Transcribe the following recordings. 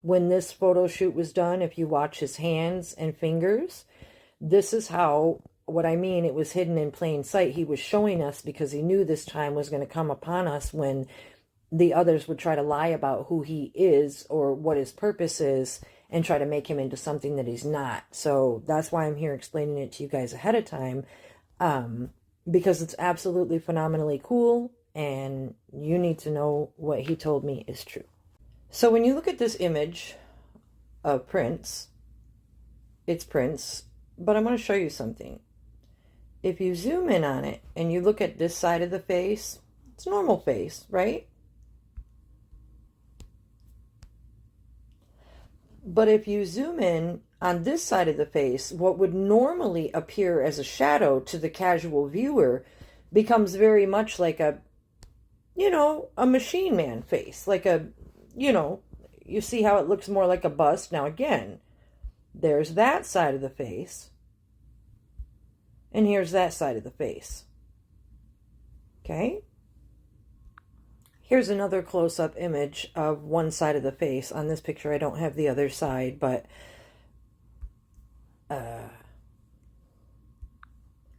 when this photo shoot was done, if you watch his hands and fingers, this is how, what I mean, it was hidden in plain sight. He was showing us because he knew this time was going to come upon us when the others would try to lie about who he is or what his purpose is and try to make him into something that he's not. So that's why I'm here explaining it to you guys ahead of time, because it's absolutely phenomenally cool, and you need to know what he told me is true. So when you look at this image of Prince, it's Prince, but I'm going to show you something. If you zoom in on it and you look at this side of the face, it's a normal face, right? But if you zoom in on this side of the face, what would normally appear as a shadow to the casual viewer becomes very much like a, a machine man face, like a, you see how it looks more like a bust. Now again, there's that side of the face, and here's that side of the face. Okay? Here's another close-up image of one side of the face. On this picture, I don't have the other side, but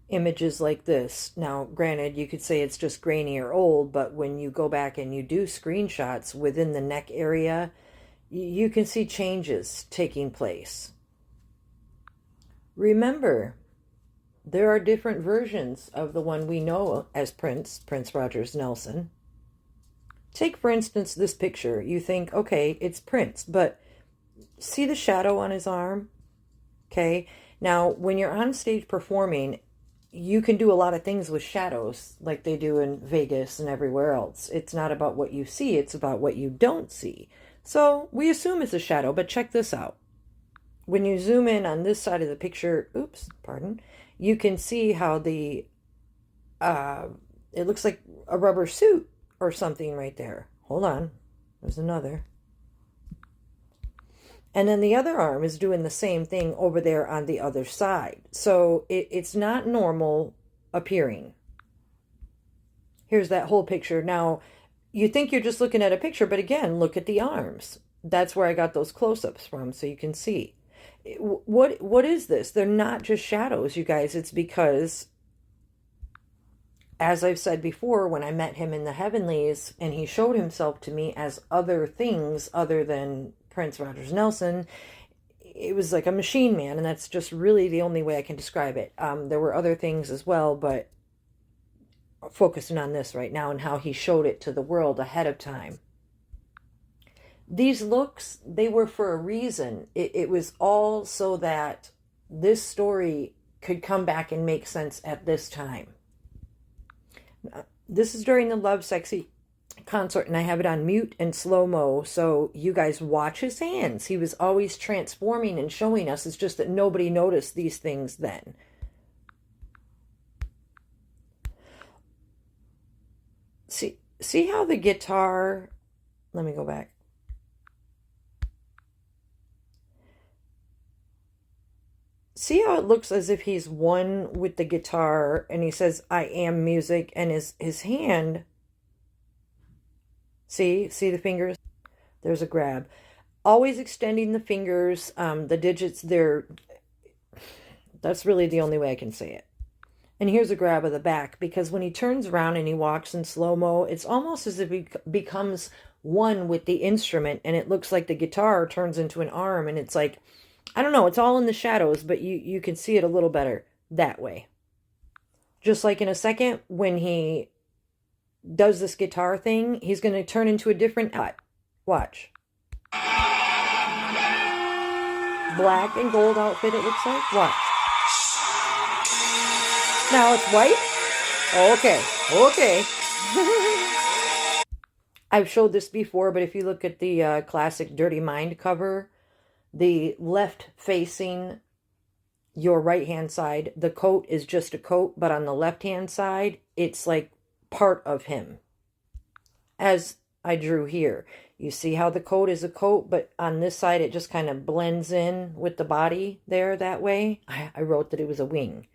images like this. Now, granted, you could say it's just grainy or old, but when you go back and you do screenshots within the neck area, you can see changes taking place. Remember, there are different versions of the one we know as Prince Rogers Nelson. Take, for instance, this picture. You think, okay, it's Prince, but see the shadow on his arm? Okay. Now, when you're on stage performing, you can do a lot of things with shadows like they do in Vegas and everywhere else. It's not about what you see, it's about what you don't see. So we assume it's a shadow, but check this out. When you zoom in on this side of the picture, you can see how the, it looks like a rubber suit or something right there. Hold on. There's another. And then the other arm is doing the same thing over there on the other side. So it's not normal appearing. Here's that whole picture. Now, you think you're just looking at a picture, but again, look at the arms. That's where I got those close-ups from, so you can see. What is this? They're not just shadows, you guys. It's because, as I've said before, when I met him in the heavenlies and he showed himself to me as other things other than Prince Rogers Nelson, it was like a machine man, and that's just really the only way I can describe it. There were other things as well, but focusing on this right now and how he showed it to the world ahead of time. These looks, they were for a reason. It was all so that this story could come back and make sense at this time. This is during the Lovesexy concert, and I have it on mute and slow-mo, so you guys watch his hands. He was always transforming and showing us. It's just that nobody noticed these things then. See how the guitar, let me go back. See how it looks as if he's one with the guitar, and he says, I am music, and his hand, see the fingers? There's a grab. Always extending the fingers, the digits, that's really the only way I can say it. And here's a grab of the back, because when he turns around and he walks in slow-mo, it's almost as if he becomes one with the instrument, and it looks like the guitar turns into an arm, and it's like, I don't know, it's all in the shadows, but you can see it a little better that way. Just like in a second, when he does this guitar thing, he's going to turn into a different cut. Watch. Black and gold outfit, it looks like. Watch. Now it's white. Okay. I've showed this before, but if you look at the classic Dirty Mind cover, the left facing your right hand side, the coat is just a coat, but on the left hand side, it's like part of him. As I drew here, you see how the coat is a coat, but on this side, it just kind of blends in with the body there that way. I wrote that it was a wing.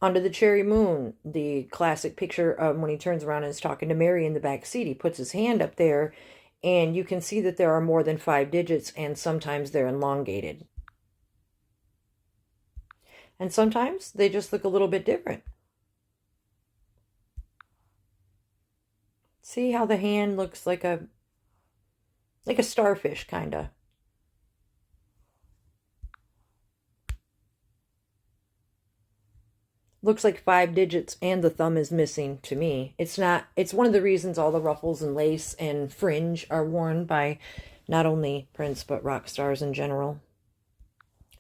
Under the Cherry Moon, the classic picture of when he turns around and is talking to Mary in the back seat, he puts his hand up there, And you can see that there are more than 5 digits, and sometimes they're elongated. And sometimes they just look a little bit different. See how the hand looks like a starfish, kind of. Looks like 5 digits and the thumb is missing to me. It's one of the reasons all the ruffles and lace and fringe are worn by not only Prince but rock stars in general.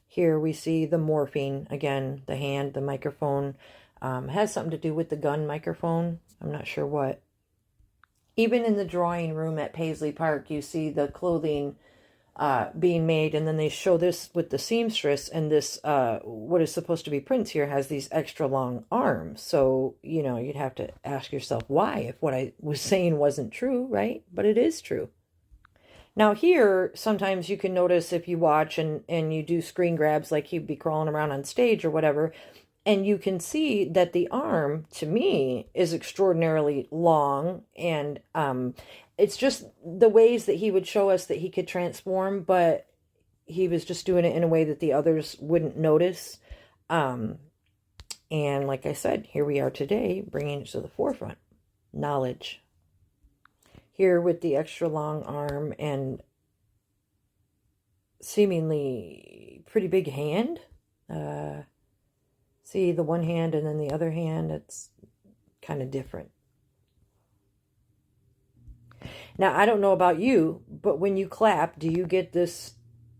Here we see the morphing again, the hand, the microphone. Has something to do with the gun microphone. I'm not sure what. Even in the drawing room at Paisley Park, you see the clothing being made, and then they show this with the seamstress, and this what is supposed to be Prince here has these extra long arms. So you'd have to ask yourself why, if what I was saying wasn't true, right? But it is true. Now here, sometimes you can notice if you watch and you do screen grabs, like he'd be crawling around on stage or whatever, and you can see that the arm, to me, is extraordinarily long, and it's just the ways that he would show us that he could transform, but he was just doing it in a way that the others wouldn't notice. And like I said, here we are today, bringing it to the forefront. Knowledge. Here with the extra long arm and seemingly pretty big hand. See the one hand and then the other hand, it's kind of different. Now, I don't know about you, but when you clap, do you get this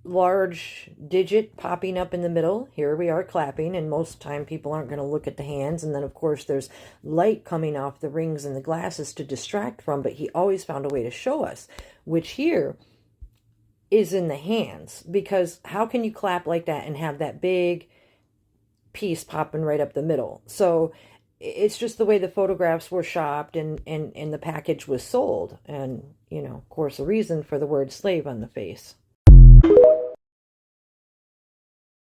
large digit popping up in the middle? Here we are clapping, and most time people aren't going to look at the hands. And then, of course, there's light coming off the rings and the glasses to distract from, but he always found a way to show us, which here is in the hands. Because how can you clap like that and have that big piece popping right up the middle? So it's just the way the photographs were shopped and the package was sold. And, of course, a reason for the word slave on the face.